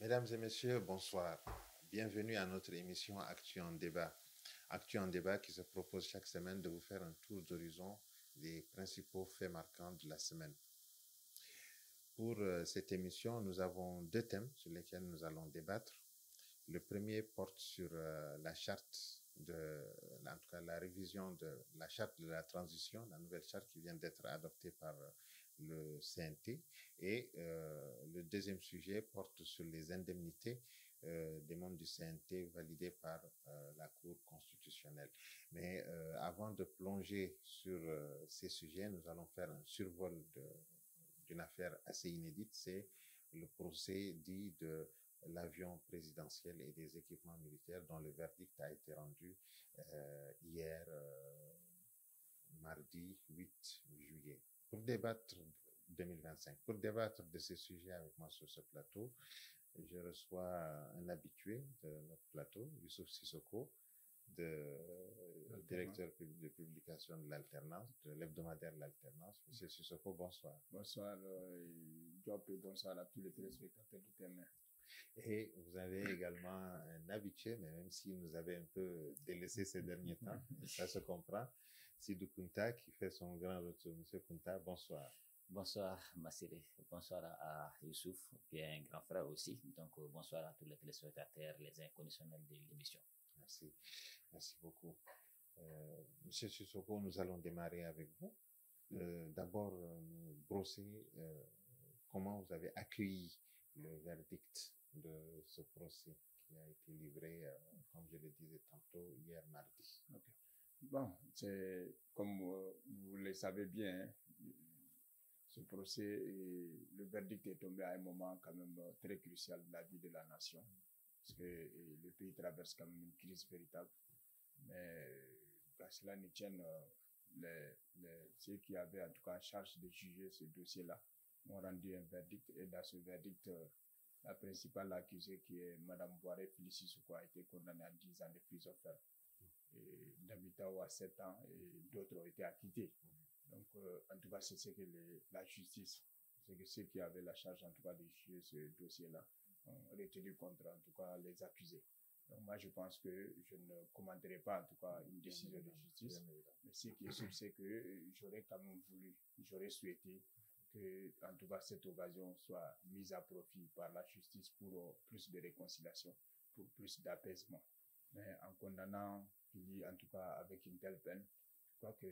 Mesdames et messieurs, bonsoir. Bienvenue à notre émission Actu en débat. Actu en débat qui se propose chaque semaine de vous faire un tour d'horizon des principaux faits marquants de la semaine. Pour cette émission, nous avons deux thèmes sur lesquels nous allons débattre. Le premier porte sur la charte en tout cas la révision de la charte de la transition, la nouvelle charte qui vient d'être adoptée par le CNT. Et le deuxième sujet porte sur les indemnités des membres du CNT validées par la Cour constitutionnelle. Mais avant de plonger sur ces sujets, nous allons faire un survol d'une affaire assez inédite, c'est le procès dit de l'avion présidentiel et des équipements militaires dont le verdict a été rendu hier, mardi 8 juillet. Pour débattre 2025, pour débattre de ces sujets avec moi sur ce plateau, je reçois un habitué de notre plateau, Youssouf Sissoko, directeur de publication de l'Alternance, de l'hebdomadaire de l'Alternance. Monsieur Sissoko, bonsoir. Bonsoir, Diop, et bonsoir à tous les téléspectateurs du thème. Et vous avez également un habitué, mais même s'il nous avait un peu délaissé ces derniers temps, ça se comprend, Sidou Kounta qui fait son grand retour. Monsieur Kounta, bonsoir. Bonsoir Massiré, bonsoir à Youssouf, qui est un grand frère aussi. Donc bonsoir à tous les téléspectateurs, les inconditionnels de l'émission. Merci, merci beaucoup. Monsieur Sissoko, nous allons démarrer avec vous. D'abord, nous brosser comment vous avez accueilli le verdict de ce procès qui a été livré, comme je le disais tantôt, hier mardi. Okay. Bon, c'est comme vous le savez bien, hein, ce procès, le verdict est tombé à un moment quand même très crucial de la vie de la nation, parce que le pays traverse quand même une crise véritable. Mais à cela ne tienne, ceux qui avaient en tout cas en charge de juger ce dossier-là ont rendu un verdict, et dans ce verdict, la principale accusée, qui est Madame Boiré Félicie Sissoko, a été condamnée à 10 ans de prison ferme. D'Abitao à 7 ans, et d'autres ont été acquittés. Donc, en tout cas, c'est ce que la justice, c'est que ceux qui avaient la charge, en tout cas, de juger ce dossier-là, ont retenu contre, en tout cas, les accusés. Donc, moi, je pense que je ne commenterai pas, en tout cas, une décision de justice. Mais ce qui est sûr, c'est que j'aurais quand même voulu, j'aurais souhaité que, en tout cas, cette occasion soit mise à profit par la justice pour plus de réconciliation, pour plus d'apaisement. Mais en condamnant Fili, en tout cas, avec une telle peine, je crois que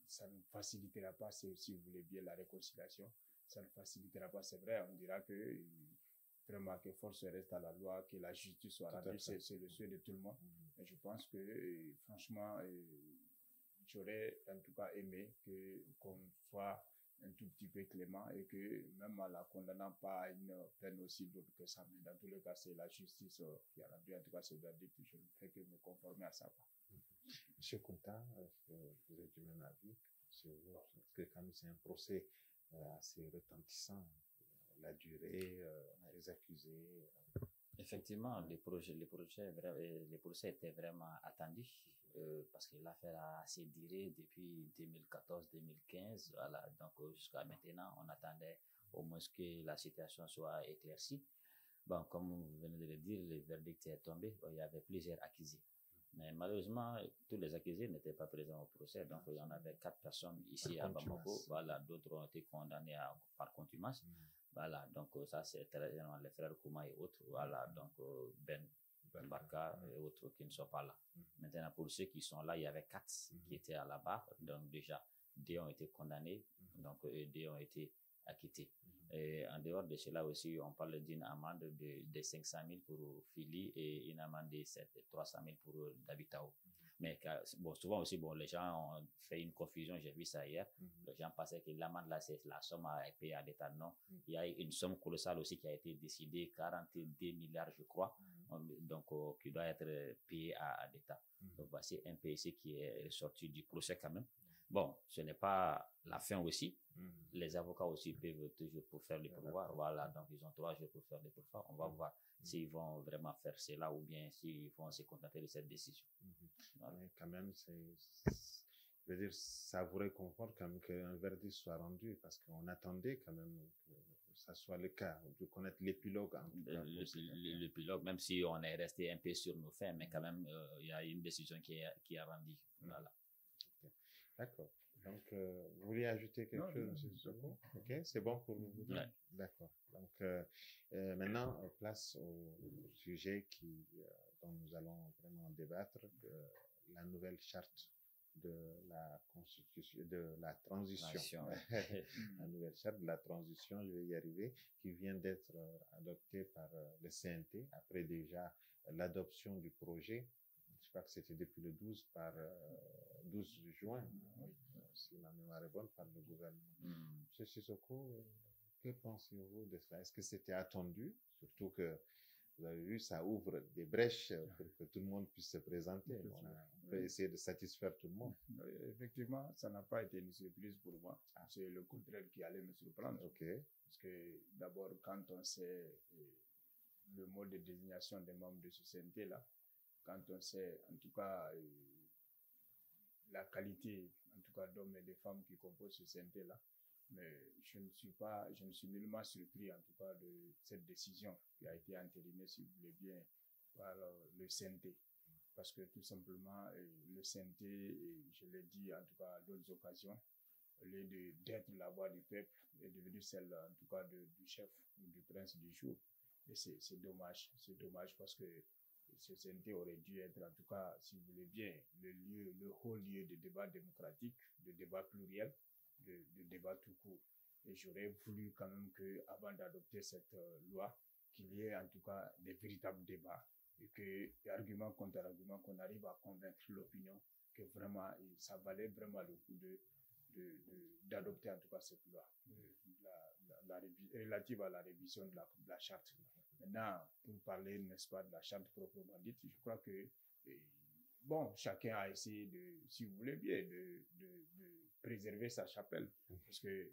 ça ne facilitera pas, si vous voulez bien, la réconciliation. Ça ne facilitera pas, c'est vrai, on dira que vraiment que force reste à la loi, que la justice soit rendue, c'est le souhait de tout le monde. Mais je pense que, franchement, j'aurais en tout cas aimé qu'on soit un tout petit peu clément, et que même en la condamnant pas à une peine aussi lourde que ça, mais dans tous les cas, c'est la justice qui a rendu en tout cas ce verdict. Je ne fais que me conformer à ça. Monsieur Kounta, vous êtes du même avis sur vous, parce que quand même c'est un procès assez retentissant, la durée, les accusés. Effectivement, les procès étaient vraiment attendus parce que l'affaire a assez duré depuis 2014-2015. Voilà, donc jusqu'à maintenant, on attendait au moins que la situation soit éclaircie. Bon, comme vous venez de le dire, le verdict est tombé. Bon, il y avait plusieurs accusés. Mais malheureusement, tous les accusés n'étaient pas présents au procès. Donc, il y en avait 4 personnes ici à Bamako. Voilà, d'autres ont été condamnés par contumace. Voilà, donc ça, c'est les frères Kouma et autres. Voilà, donc Ben Barka et autres qui ne sont pas là. Maintenant, pour ceux qui sont là, il y avait 4 qui étaient à la barre. Donc, déjà, 2 ont été condamnés. Donc, 2 ont été acquittés. Et en dehors de cela aussi, on parle d'une amende de 500 000 pour Fili et une amende de 300 000 pour Dabitao. Mais bon, souvent aussi, bon, les gens ont fait une confusion, j'ai vu ça hier. Les gens pensaient que l'amende là, c'est la somme à payer à l'État. Non. Il y a une somme colossale aussi qui a été décidée, 42 milliards, je crois, donc qui doit être payée à l'État. Donc voici un PSC qui est sorti du procès quand même. Bon, ce n'est pas la fin aussi. Les avocats aussi peuvent toujours pour faire les pourvoirs. Voilà, donc ils ont 3 jours pour faire les pourvoirs. On va voir s'ils vont vraiment faire cela ou bien s'ils vont se contenter de cette décision. Voilà. Mais quand même, je veux dire, ça vous réconforte quand même qu'un verdict soit rendu, parce qu'on attendait quand même que ça soit le cas, de connaître l'épilogue en tout cas. L'épilogue, même si on est resté un peu sur nos fins, mais quand même, il y a une décision qui est rendue. Voilà. Okay. D'accord. Donc, vous voulez ajouter quelque chose, M. Sissoko? Ok, c'est bon pour vous? Ouais. D'accord. Donc, maintenant, place au sujet dont nous allons vraiment débattre, la nouvelle charte de la constitution, de la transition. La nouvelle charte de la transition, je vais y arriver, qui vient d'être adoptée par le CNT après déjà l'adoption du projet. Je crois que c'était depuis le 12 juin, si ma mémoire est bonne, par le gouvernement. Monsieur Sissoko, que pensez-vous de ça? Est-ce que c'était attendu? Surtout que vous avez vu, ça ouvre des brèches pour que tout le monde puisse se présenter. On peut essayer de satisfaire tout le monde. Effectivement, ça n'a pas été une surprise pour moi. C'est le contraire qui allait me surprendre. Parce que d'abord, quand on sait le mode de désignation des membres de ce CNT-là, quand on sait en tout cas la qualité, en tout cas d'hommes et de femmes qui composent ce CNT-là, mais je ne suis nullement surpris en tout cas de cette décision qui a été entérinée, si vous voulez bien, par le CNT. Parce que tout simplement, le CNT, je l'ai dit en tout cas à d'autres occasions, au lieu d'être la voix du peuple, est devenu celle en tout cas du chef ou du prince du jour. Et c'est dommage parce que ce CNT aurait dû être en tout cas, si vous voulez bien, le haut lieu de débat démocratique, de débat pluriel, de débat tout court. Et j'aurais voulu quand même qu'avant d'adopter cette loi, qu'il y ait en tout cas des véritables débats et que, argument contre argument, qu'on arrive à convaincre l'opinion que vraiment, ça valait vraiment le coup d'adopter en tout cas cette loi relative à la révision de la charte. Maintenant, pour parler, n'est-ce pas, de la charte proprement dite, je crois que, bon, chacun a essayé si vous voulez bien, de préserver sa chapelle, parce que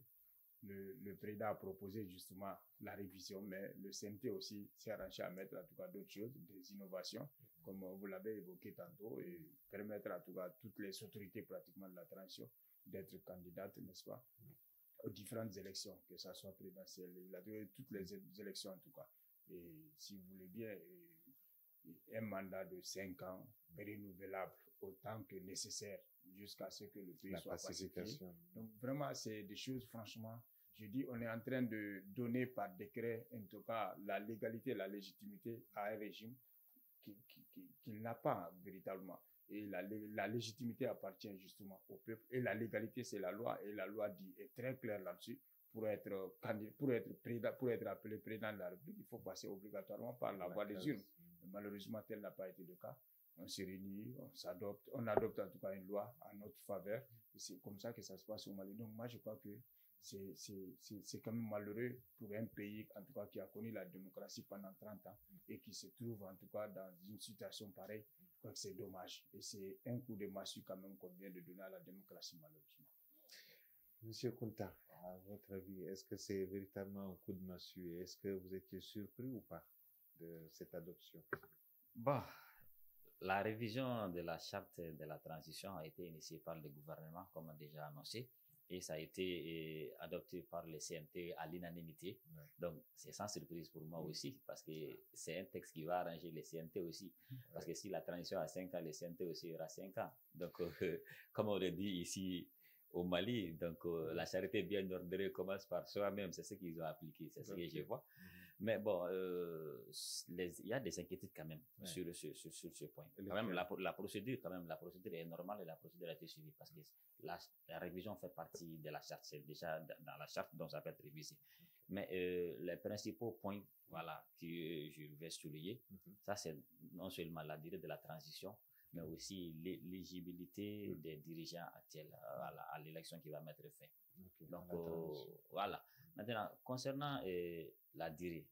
le président a proposé justement la révision, mais le CNT aussi s'est arrangé à mettre en tout cas d'autres choses, des innovations, comme vous l'avez évoqué tantôt, et permettre en tout cas toutes les autorités pratiquement de la transition d'être candidates, n'est-ce pas, aux différentes élections, que ce soit présidentielle, législative, toutes les élections en tout cas. Et si vous voulez bien, un mandat de 5 ans renouvelable autant que nécessaire jusqu'à ce que le pays soit pacifié. Donc vraiment, c'est des choses, franchement, je dis, on est en train de donner par décret, en tout cas, la légalité, la légitimité à un régime qu'il n'a pas véritablement. Et la légitimité appartient justement au peuple. Et la légalité, c'est la loi. Et la loi est très claire là-dessus. Pour être appelé président de la République, il faut passer obligatoirement par la voie des urnes. Malheureusement, tel n'a pas été le cas. On se réunit, on adopte en tout cas une loi en notre faveur. C'est comme ça que ça se passe au Mali. Donc moi, je crois que c'est quand même malheureux pour un pays, en tout cas, qui a connu la démocratie pendant 30 ans et qui se trouve, en tout cas, dans une situation pareille. Je crois que c'est dommage. Et c'est un coup de massue quand même qu'on vient de donner à la démocratie, malheureusement. Monsieur Kunta, à votre avis, est-ce que c'est véritablement un coup de massue et est-ce que vous étiez surpris ou pas de cette adoption? Bon, la révision de la charte de la transition a été initiée par le gouvernement, comme déjà annoncé, et ça a été adopté par le CNT à l'unanimité. Ouais. Donc, c'est sans surprise pour moi aussi, parce que c'est un texte qui va arranger les CNT aussi. Parce que si la transition a 5 ans, les CNT aussi aura 5 ans. Donc, comme on le dit ici au Mali, donc la charité bien ordonnée commence par soi-même, c'est ce qu'ils ont appliqué, c'est ce que je vois. Mais bon, il y a des inquiétudes quand même sur ce point. Quand même, la procédure est normale et la procédure a été suivie parce que la révision fait partie de la charte, c'est déjà dans la charte dont ça peut être révisé. Mais les principaux points, voilà, que je vais souligner, ça c'est non seulement la durée de la transition, mais aussi l'éligibilité des dirigeants actuels à l'élection qui va mettre fin. Donc, voilà. Maintenant, concernant la durée,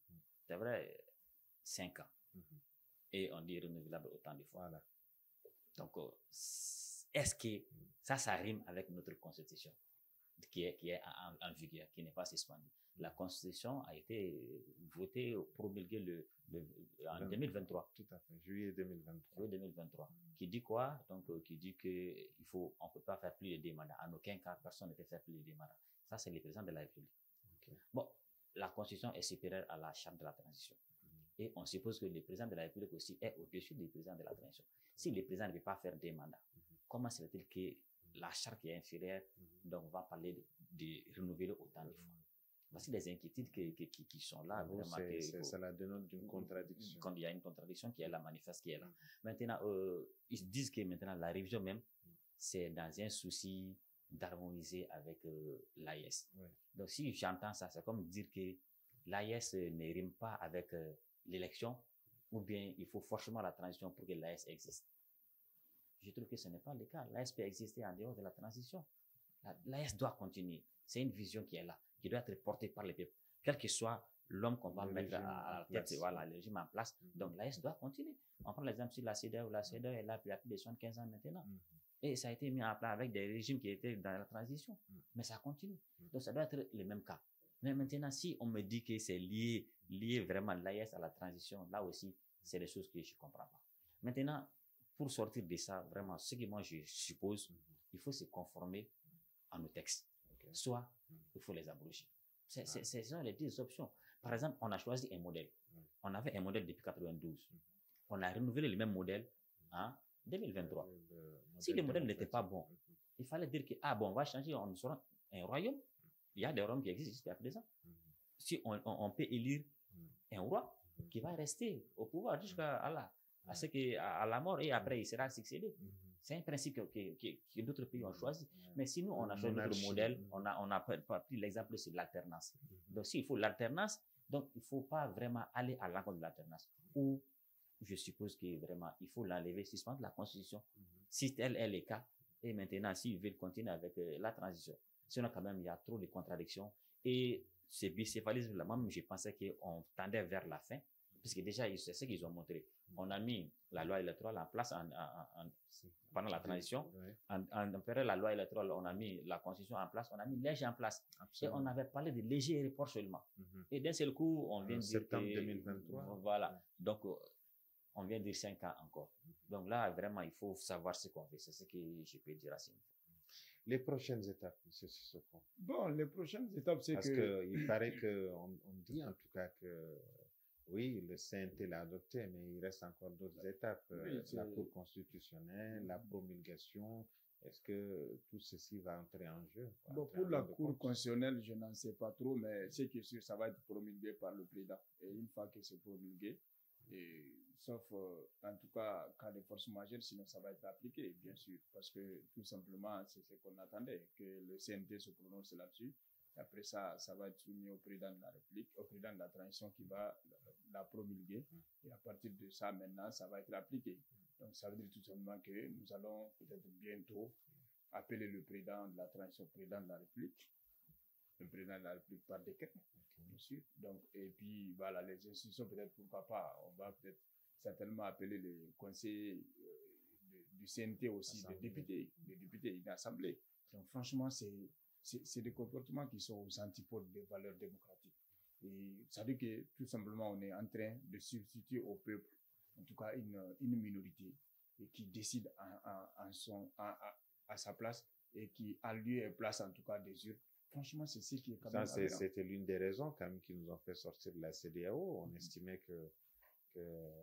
c'est vrai, 5 ans. Et on dit renouvelable autant de fois. Voilà. Donc, est-ce que ça rime avec notre constitution qui est en vigueur, qui n'est pas suspendue? La constitution a été votée, promulguée en 2023. Tout à fait, juillet 2023. Juillet 2023. Qui dit quoi? Donc, qui dit on ne peut pas faire plus de 2 mandats. En aucun cas, personne ne peut faire plus de 2 mandats. Ça, c'est le président de la République. Okay. Bon, la Constitution est supérieure à la charte de la transition. Et on suppose que le président de la République aussi est au-dessus du président de la transition. Si le président ne peut pas faire des mandats, comment serait-il que la charte qui est inférieure, donc on va parler de renouveler autant de fois? Voici les inquiétudes qui sont là. Ça la dénote d'une contradiction. Quand il y a une contradiction qui est là, manifeste qui est là. Maintenant, ils disent que maintenant la révision même, c'est dans un souci d'harmoniser avec l'AES. Donc si j'entends ça, c'est comme dire que l'AES ne rime pas avec l'élection, ou bien il faut forcément la transition pour que l'AES existe. Je trouve que ce n'est pas le cas. L'AES peut exister en dehors de la transition. L'AES doit continuer. C'est une vision qui est là, qui doit être portée par les peuples, quel que soit l'homme qu'on va mettre à la tête, voilà, le régime en place. Donc l'AES doit continuer. On prend l'exemple sur la CEDEAO. La CEDEAO est là depuis plus de 75 ans maintenant. Et ça a été mis en place avec des régimes qui étaient dans la transition. Mais ça continue. Donc ça doit être le même cas. Mais maintenant, si on me dit que c'est lié vraiment l'AES à la transition, là aussi, c'est des choses que je ne comprends pas. Maintenant, pour sortir de ça, vraiment, ce que moi je suppose, il faut se conformer à nos textes. Soit, il faut les abroger. Ce sont les deux options. Par exemple, on a choisi un modèle. On avait un modèle depuis 92. On a renouvelé le même modèle en 2023. Si le modèle n'était pas bon, il fallait dire que, on va changer, on sera un royaume. Il y a des royaumes qui existent jusqu'à présent. Si on peut élire un roi qui va rester au pouvoir jusqu'à la mort, et après il sera succédé. C'est un principe que d'autres pays ont choisi. Mais si nous, on a choisi notre modèle, on a pris l'exemple de l'alternance. Donc, s'il faut l'alternance, donc il ne faut pas vraiment aller à l'encontre de l'alternance. Ou, je suppose que vraiment, il faut l'enlever, suspendre la Constitution, si tel est le cas. Et maintenant, s'ils veulent continuer avec la transition. Sinon, quand même, il y a trop de contradictions. Et ce bicéphalisme-là, même, je pensais qu'on tendait vers la fin, puisque déjà, c'est ce qu'ils ont montré. On a mis la loi électorale en place pendant la transition. En période de la loi électorale, on a mis la Constitution en place, on a mis l'EG en place. Absolument. Et on avait parlé de léger report seulement. Et d'un seul coup, on vient de dire septembre 2023. Voilà. Donc, on vient de dire 5 ans encore. Donc là, vraiment, il faut savoir ce qu'on fait. C'est ce que je peux dire à ce niveau. Les prochaines étapes, M. Sissoko? Bon, les prochaines étapes, c'est que... Parce qu'il paraît qu'on dit en tout cas que, oui, le CNT l'a adopté, mais il reste encore d'autres étapes. La Cour constitutionnelle, la promulgation. Est-ce que tout ceci va entrer en jeu? Bon, pour la Cour constitutionnelle, je n'en sais pas trop, mais ce qui est sûr, ça va être promulgué par le président. Et une fois que c'est promulgué, sauf en tout cas cas de force majeure, sinon ça va être appliqué, bien sûr, parce que tout simplement c'est ce qu'on attendait, que le CNT se prononce là-dessus. Après ça va être soumis au président de la République, au président de la transition qui va la promulguer, et à partir de ça maintenant ça va être appliqué. Donc ça veut dire tout simplement que nous allons peut-être bientôt appeler le président de la transition, président de la République, le président de la République par décret, bien sûr. Donc, et puis, voilà, les institutions, peut-être, pourquoi pas, on va peut-être certainement appeler les conseillers du CNT aussi, des députés et d'assemblée. Donc, franchement, c'est des comportements qui sont aux antipodes des valeurs démocratiques. Et ça veut dire que, tout simplement, on est en train de substituer au peuple, en tout cas, une minorité, et qui décide à sa place, et qui a lieu et place, en tout cas, des urnes. Franchement, c'est ce qui est quand même... C'était l'une des raisons quand même qui nous ont fait sortir de la CEDEAO. On estimait que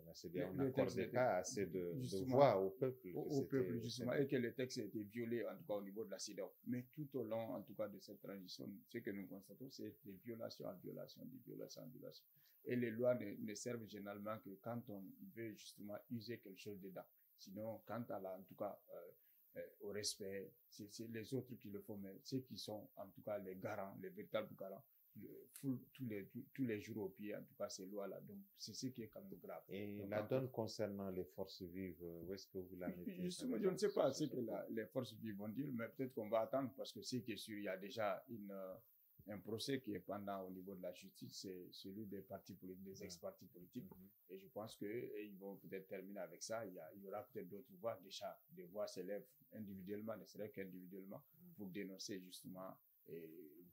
la CEDEAO n'accordait pas assez de voix au peuple. Au peuple, justement, et que le texte a été violé, en tout cas au niveau de la CEDEAO. Mais tout au long, en tout cas, de cette transition, ce que nous constatons, c'est des violations en violation, des violations en violation. Et les lois ne servent généralement que quand on veut justement user quelque chose dedans. Sinon, quant à en tout cas... au respect, c'est les autres qui le font, mais ceux qui sont en tout cas les garants, les véritables garants, tous les jours au pied, en tout cas ces lois-là. Donc c'est ce qui est quand même grave. Et donc, la donne concernant les forces vives, où est-ce que vous la mettez? Justement, je ne sais pas ce que les forces vives vont dire, mais peut-être qu'on va attendre, parce que ce qui est sûr, il y a déjà un procès qui est pendant au niveau de la justice, c'est celui des partis politiques, des ex-partis politiques. Et je pense qu'ils vont peut-être terminer avec ça. Il y aura peut-être d'autres voix, déjà, des voix s'élèvent individuellement, ne serait qu'individuellement, pour dénoncer justement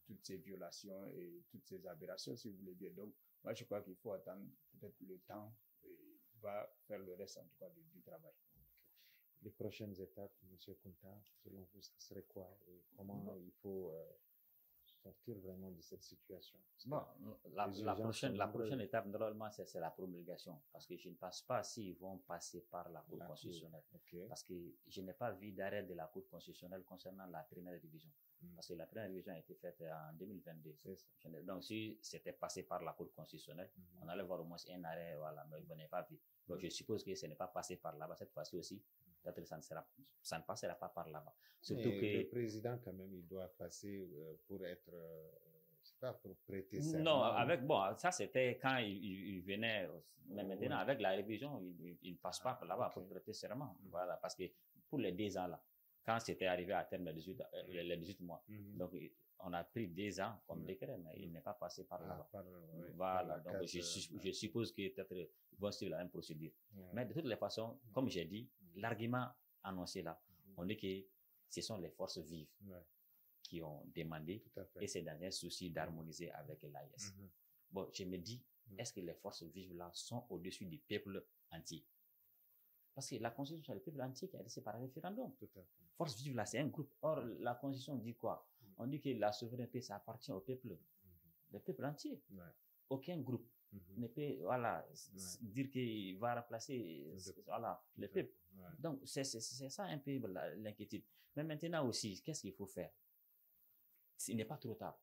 toutes ces violations et toutes ces aberrations, si vous voulez bien. Donc, moi, je crois qu'il faut attendre peut-être le temps va faire le reste, en tout cas, du travail. Les prochaines étapes, M. Kunta, selon vous, ce serait quoi? Et comment il faut sortir vraiment de cette situation? Bon, la prochaine étape, normalement, c'est la promulgation. Parce que je ne pense pas s'ils vont passer par la Cour constitutionnelle. Okay. Parce que je n'ai pas vu d'arrêt de la Cour constitutionnelle concernant la première révision. Parce que la première révision a été faite en 2022. Donc, si c'était passé par la Cour constitutionnelle, on allait voir au moins un arrêt, voilà, mais vous n'avez pas vu. Donc, je suppose que ce n'est pas passé par là-bas cette fois-ci aussi. Peut-être ça ne passera pas par là-bas. Surtout mais que le président, quand même, il doit passer pour être, je sais pas, pour prêter serment. Non, ça c'était quand il venait, mais maintenant, avec la révision, il ne passe pas par là-bas pour prêter serment. Voilà, parce que pour les 2 ans là, quand c'était arrivé à terme les 18 mois, donc on a pris 2 ans comme décret, mais il n'est pas passé par là-bas. Voilà, donc je suppose que peut-être ils vont suivre la même procédure. Mais de toutes les façons, comme j'ai dit, l'argument annoncé là, on dit que ce sont les forces vives qui ont demandé, et c'est dans un souci d'harmoniser avec l'AES. Bon, je me dis, est-ce que les forces vives là sont au-dessus du peuple entier? Parce que la Constitution, c'est le peuple entier qui a décidé par référendum. Force vive là, c'est un groupe. Or, la Constitution dit quoi? On dit que la souveraineté, ça appartient au peuple. Le peuple entier. Aucun groupe ne peut, dire qu'il va remplacer, le peuple. Donc, c'est ça un peu l'inquiétude. Mais maintenant aussi, qu'est-ce qu'il faut faire? Il n'est pas trop tard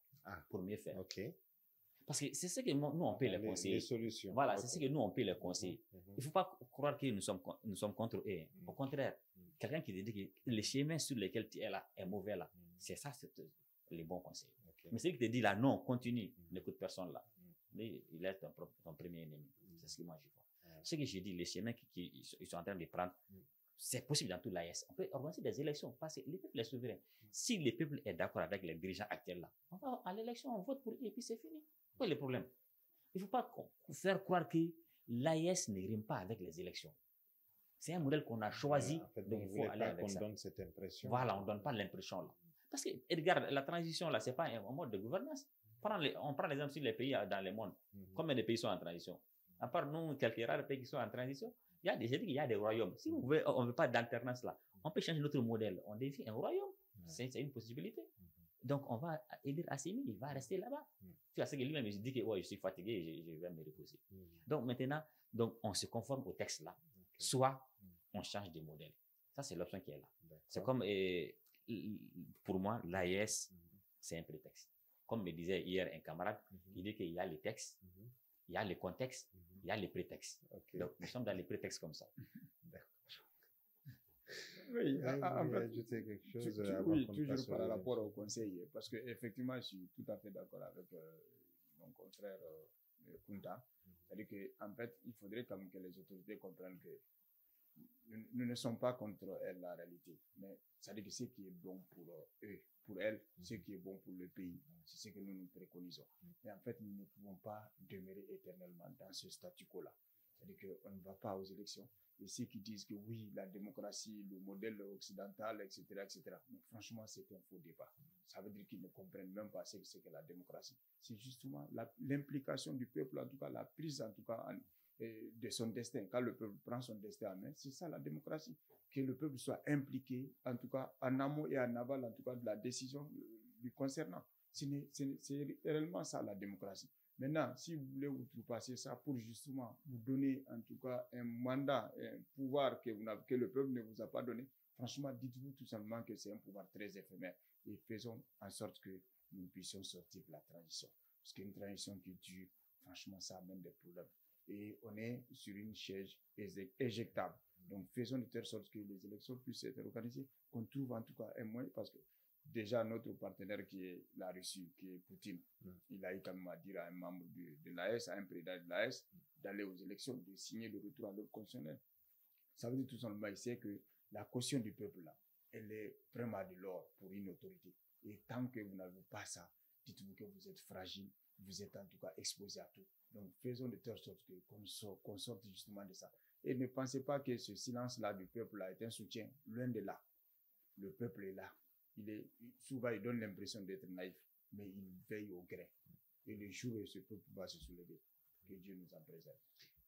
pour mieux faire. Parce que c'est ce que nous, on peut les conseiller. Les solutions. Voilà, c'est ce que nous, on peut les conseiller. Il ne faut pas croire que nous sommes contre eux. Au contraire, quelqu'un qui dit que le chemin sur lequel tu es là est mauvais là, c'est ça, c'est les bons conseils. Mais celui qui te dit là, non, continue, n'écoute personne là. Mais il est ton premier ennemi. C'est ce que moi je vois. Ce que j'ai dit, les chemins qu'ils sont en train de prendre, c'est possible dans toute l'AES. On peut organiser des élections parce que le peuple est souverain. Si le peuple est d'accord avec les dirigeants actuels là, on va à l'élection, on vote pour eux et puis c'est fini. Quel est le problème? Il ne faut pas faire croire que l'AES ne rime pas avec les élections. C'est un modèle qu'on a choisi, donc il faut aller avec ça. On donne cette impression. Voilà, on ne donne pas l'impression là. Parce que, regarde, la transition là, ce n'est pas un mode de gouvernance. On prend l'exemple sur les pays dans le monde. Combien de pays sont en transition? À part nous, quelques rares pays qui sont en transition, il y a des royaumes. Si on ne veut pas d'alternance là, on peut changer notre modèle. On devient un royaume. C'est une possibilité. Donc, on va élire Assimi, il va rester là-bas. Tu vois, c'est que lui-même, il dit que je suis fatigué, je vais me reposer. Donc, maintenant, on se conforme au texte là. Soit on change de modèle. Ça, c'est l'option qui est là. C'est comme, pour moi, l'AES, c'est un prétexte. Comme me disait hier un camarade, il dit qu'il y a les textes, il y a le contexte, il y a les prétextes. Donc, nous sommes dans les prétextes comme ça. Oui, en fait, ajouter quelque chose toujours par rapport au conseil, parce que effectivement, je suis tout à fait d'accord avec mon confrère Kunta. C'est-à-dire qu'en fait, il faudrait quand même que les autorités comprennent que nous ne sommes pas contre elle, la réalité, mais c'est-à-dire que ce qui est bon pour eux, pour elles, ce qui est bon pour le pays, c'est ce que nous préconisons. Mais en fait, nous ne pouvons pas demeurer éternellement dans ce statu quo-là. C'est-à-dire qu'on ne va pas aux élections. Et ceux qui disent que oui, la démocratie, le modèle occidental, etc., etc. Mais franchement, c'est un faux débat. Ça veut dire qu'ils ne comprennent même pas ce que c'est que la démocratie. C'est justement l'implication du peuple, en tout cas, la prise, en tout cas, de son destin. Quand le peuple prend son destin en main, c'est ça la démocratie. Que le peuple soit impliqué, en tout cas, en amont et en aval, en tout cas, de la décision lui concernant. C'est réellement ça, la démocratie. Maintenant, si vous voulez outrepasser ça pour justement vous donner en tout cas un mandat, un pouvoir que le peuple ne vous a pas donné, franchement, dites-vous tout simplement que c'est un pouvoir très éphémère et faisons en sorte que nous puissions sortir de la transition. Parce qu'une transition qui dure, franchement, ça amène des problèmes. Et on est sur une chaise éjectable. Donc, faisons de telle sorte que les élections puissent être organisées, qu'on trouve en tout cas un moyen, parce que déjà, notre partenaire qui est la Russie, qui est Poutine, il a eu quand même à dire à un membre de l'AES, à un président de l'AES, d'aller aux élections, de signer le retour à l'ordre constitutionnel. Ça veut dire tout simplement ici que la caution du peuple là, elle est vraiment de l'or pour une autorité. Et tant que vous n'avez pas ça, dites-vous que vous êtes fragile, vous êtes en tout cas exposé à tout. Donc faisons de telle sorte qu'on sorte justement de ça. Et ne pensez pas que ce silence-là du peuple là est un soutien, loin de là. Le peuple est là. Souvent, il donne l'impression d'être naïf, mais il veille au grain. Et le jour où ce peuple va se soulever, que Dieu nous en préserve.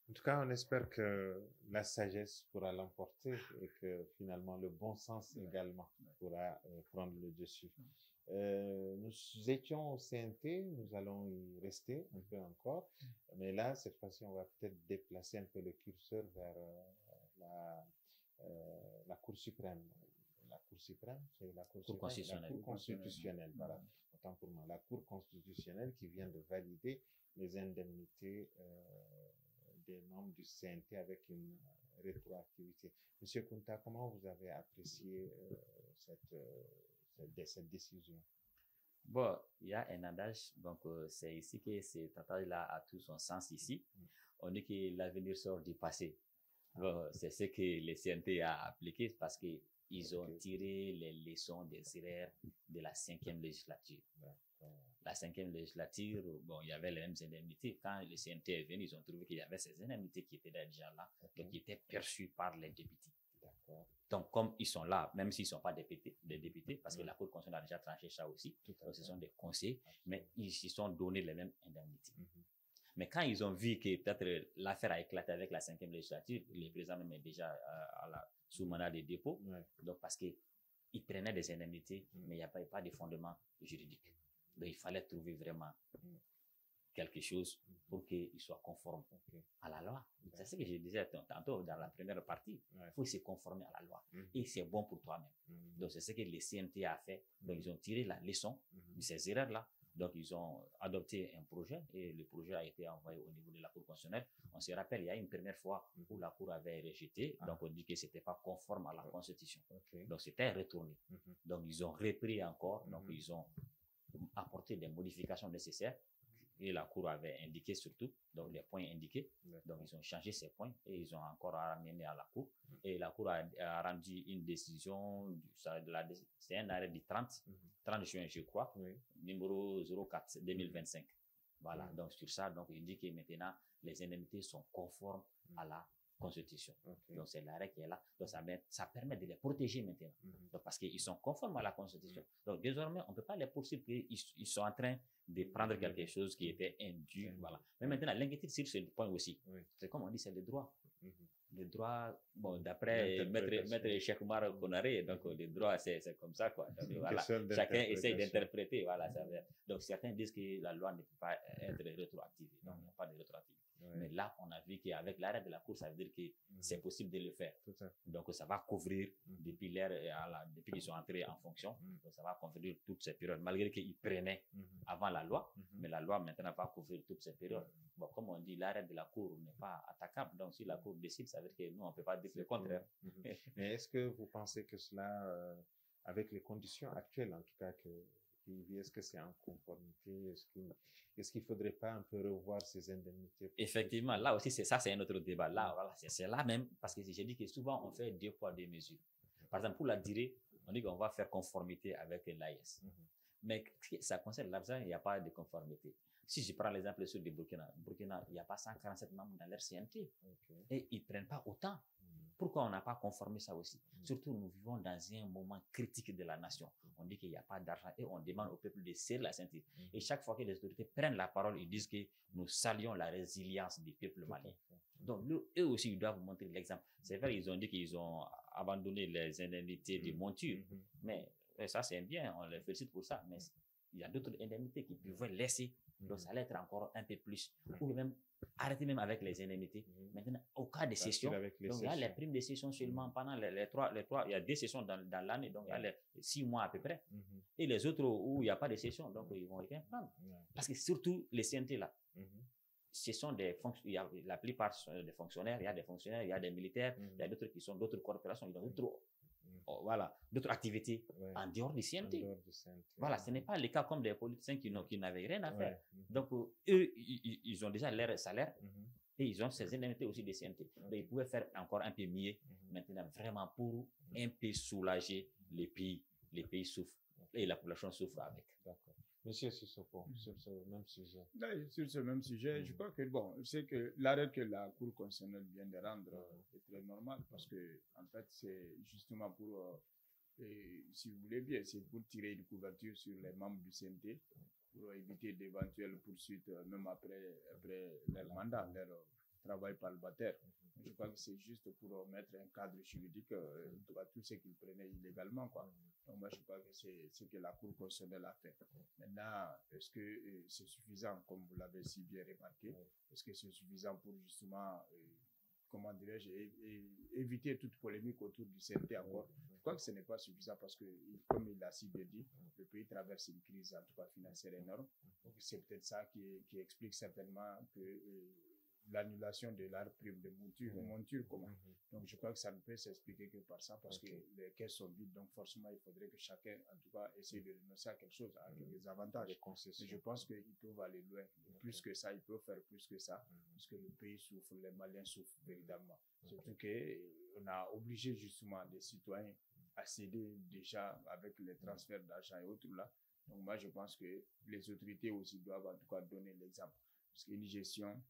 En tout cas, on espère que la sagesse pourra l'emporter et que finalement le bon sens également pourra prendre le dessus. Nous étions au CNT, nous allons y rester un peu encore, mais là, cette fois-ci, on va peut-être déplacer un peu le curseur vers la, la Cour suprême. La Cour suprême, c'est la Cour suprême, la Cour constitutionnelle, voilà, autant pour moi, la Cour constitutionnelle qui vient de valider les indemnités des membres du CNT avec une rétroactivité. Monsieur Kunta, comment vous avez apprécié cette décision? Bon, il y a un adage, donc c'est ici que cet adage-là a tout son sens ici. On dit que l'avenir sort du passé. Bon, c'est ce que le CNT a appliqué parce qu'ils ont tiré les leçons des erreurs de la 5e législature. La 5e législature, bon, il y avait les mêmes indemnités. Quand le CNT est venu, ils ont trouvé qu'il y avait ces indemnités qui étaient déjà là, donc qui étaient perçues par les députés. Donc, comme ils sont là, même s'ils ne sont pas des députés, parce que la Cour constitutionnelle a déjà tranché ça aussi, donc ce sont des conseillers, mais ils se sont donné les mêmes indemnités. Mais quand ils ont vu que peut-être l'affaire a éclaté avec la 5e législature, le président même est déjà sous mandat de dépôt, donc parce qu'ils prenaient des indemnités, mais il n'y a pas de fondement juridique. Donc il fallait trouver vraiment quelque chose pour qu'il soit conforme à la loi. C'est ce que je disais tantôt dans la première partie. Il faut se conformer à la loi. Et c'est bon pour toi-même. Donc c'est ce que le CNT a fait. Donc ils ont tiré la leçon de ces erreurs-là. Donc, ils ont adopté un projet et le projet a été envoyé au niveau de la Cour constitutionnelle. On se rappelle, il y a une première fois où la Cour avait rejeté, donc on dit que c'était pas conforme à la Constitution. Donc, c'était retourné. Donc, ils ont repris encore, donc ils ont apporté des modifications nécessaires et la Cour avait indiqué surtout, donc les points indiqués. Donc, ils ont changé ces points et ils ont encore ramené à la Cour. Et la Cour a rendu une décision, c'est un arrêt du 30 juin, je crois, numéro 04 2025. Voilà, donc sur ça, donc il dit que maintenant, les indemnités sont conformes à la Constitution. Donc, c'est l'arrêt qui est là. Donc, ça permet de les protéger maintenant. Donc, parce qu'ils sont conformes à la Constitution. Donc, désormais, on ne peut pas les poursuivre qu'ils sont en train de prendre quelque chose qui était indu. Voilà. Mais maintenant, l'inquiétude sur ce point aussi, c'est comme on dit, c'est le droit. Le droit, bon, d'après Maître Cheikh Oumar Konaré, donc le droit, c'est comme ça, quoi. Donc, voilà, chacun essaie d'interpréter, voilà. Donc, certains disent que la loi ne peut pas être rétroactive. Donc, il n'y a pas de rétroactivité. Mais là, on a vu qu'avec l'arrêt de la Cour, ça veut dire que c'est possible de le faire. Donc, ça va couvrir depuis qu'ils sont entrés en fonction. Donc, ça va couvrir toutes ces périodes, malgré qu'ils prenaient avant la loi. Mais la loi, maintenant, va couvrir toutes ces périodes. Bon, comme on dit, l'arrêt de la Cour n'est pas attaquable. Donc, si la Cour décide, ça veut dire que nous, on ne peut pas dire le contraire. Mais est-ce que vous pensez que cela, avec les conditions actuelles, en tout cas, est-ce que c'est en conformité? Est-ce qu'il ne faudrait pas un peu revoir ces indemnités? Effectivement, là aussi, c'est un autre débat. Là, voilà, c'est là même, parce que j'ai dit que souvent, on fait 2 poids 2 mesures. Par exemple, pour la durée, on dit qu'on va faire conformité avec l'AIS. Mais ça concerne l'argent, il n'y a pas de conformité. Si je prends l'exemple sur le Burkina, il n'y a pas 147 membres dans leur CNT. Et ils ne prennent pas autant. Pourquoi on n'a pas conformé ça aussi? Surtout, nous vivons dans un moment critique de la nation. On dit qu'il n'y a pas d'argent et on demande au peuple de serrer la ceinture. Et chaque fois que les autorités prennent la parole, ils disent que nous saluons la résilience du peuple malien. Donc, eux aussi, ils doivent montrer l'exemple. C'est vrai, ils ont dit qu'ils ont abandonné les indemnités de monture. Mais ça, c'est bien, on les félicite pour ça. Mais il y a d'autres indemnités qui pouvaient laisser. Donc, ça allait être encore un peu plus. Ou même arrêter même avec les indemnités. Maintenant, au cas de session, donc il y a les primes de session seulement pendant les trois, il y a 2 sessions dans l'année, donc il y a les 6 mois à peu près. Et les autres où il n'y a pas de session, donc ils vont rien prendre. Parce que surtout les CNT là, ce sont la plupart sont des fonctionnaires, il y a des fonctionnaires, il y a des militaires, il y a d'autres qui sont d'autres corporations, il y a d'autres activités en dehors du CNT. Voilà, ce n'est pas le cas comme des politiciens qui n'avaient rien à faire. Donc, eux, ils ont déjà leur salaire et ils ont ces indemnités aussi des CNT. Donc, ils pouvaient faire encore un peu mieux maintenant, vraiment pour un peu soulager les pays. Les pays souffrent et la population souffre avec. D'accord. Monsieur Sissoko, sur ce même sujet. Sur ce même sujet, je crois que, c'est que l'arrêt que la Cour constitutionnelle vient de rendre est très normal parce que, en fait, c'est justement pour, si vous voulez bien, c'est pour tirer une couverture sur les membres du CNT pour éviter d'éventuelles poursuites, même après leur mandat, leur travail parlementaire. Je crois que c'est juste pour mettre un cadre juridique à tous ceux qui prenaient illégalement, quoi. Donc moi, je crois que c'est ce que la Cour constitutionnelle a fait. Maintenant, est-ce que c'est suffisant, comme vous l'avez si bien remarqué, est-ce que c'est suffisant pour justement, comment dirais-je, éviter toute polémique autour du CNT encore? Je crois que ce n'est pas suffisant parce que, comme il l'a si bien dit, le pays traverse une crise, en tout cas financière énorme. Donc c'est peut-être ça qui explique certainement que l'annulation de leur prime de monture commun. Donc je crois que ça ne peut s'expliquer que par ça parce que les caisses sont vides, donc forcément il faudrait que chacun en tout cas essaye de renoncer à quelque chose, à quelques avantages. Mais je pense qu'ils peuvent aller loin, plus que ça, ils peuvent faire plus que ça, parce que le pays souffre, les Maliens souffrent véritablement. Surtout qu'on a obligé justement les citoyens à céder déjà avec les transferts d'argent et autres là. Donc moi je pense que les autorités aussi doivent en tout cas donner l'exemple. Parce qu'une gestion,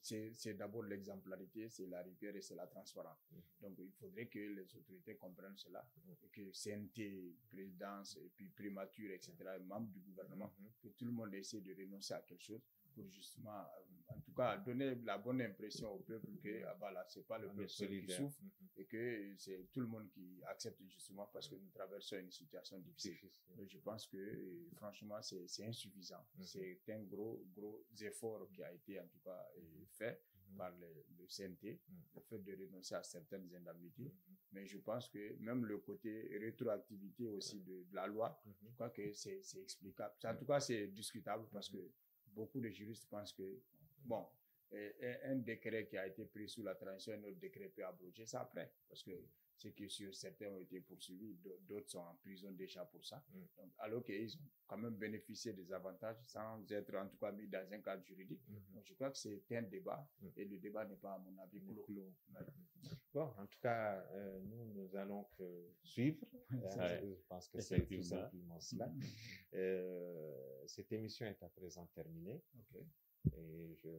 c'est d'abord l'exemplarité, c'est la rigueur et c'est la transparence. Donc il faudrait que les autorités comprennent cela et que CNT, présidence et puis primature, etc., membres du gouvernement, que tout le monde essaie de renoncer à quelque chose pour justement, en tout cas, donner la bonne impression au peuple que voilà, c'est pas le peuple seul qui souffre et que c'est tout le monde qui accepte justement parce que nous traversons une situation difficile. Mais je pense que franchement, c'est insuffisant. C'est un gros effort qui a été en tout cas fait par le CNT, le fait de renoncer à certaines indemnités. Mais je pense que même le côté rétroactivité aussi de la loi, je crois que c'est explicable. En tout cas, c'est discutable parce que beaucoup de juristes pensent que, bon, un décret qui a été pris sous la transition, un autre décret peut abroger ça après. Parce que c'est que sur certains ont été poursuivis, d'autres sont en prison déjà pour ça. Donc, alors qu'ils ont quand même bénéficié des avantages sans être en tout cas mis dans un cadre juridique. Donc, je crois que c'est un débat et le débat n'est pas, à mon avis, clos. Bon, en tout cas, nous allons que suivre. Je pense que c'est tout simplement cela. Cette émission est à présent terminée. Et je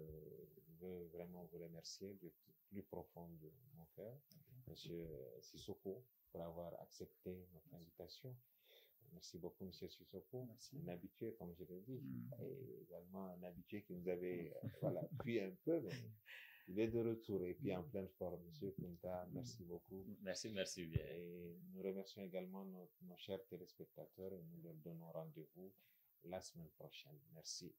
veux vraiment vous remercier du plus profond de mon cœur, Monsieur Sissoko, pour avoir accepté notre invitation. Merci beaucoup, Monsieur Sissoko. Un habitué, comme je l'ai dit, et également un habitué qui nous avait fui un peu, mais il est de retour et puis en pleine forme. Monsieur Kunta, merci beaucoup. Merci bien. Et nous remercions également nos chers téléspectateurs et nous leur donnons rendez-vous la semaine prochaine. Merci.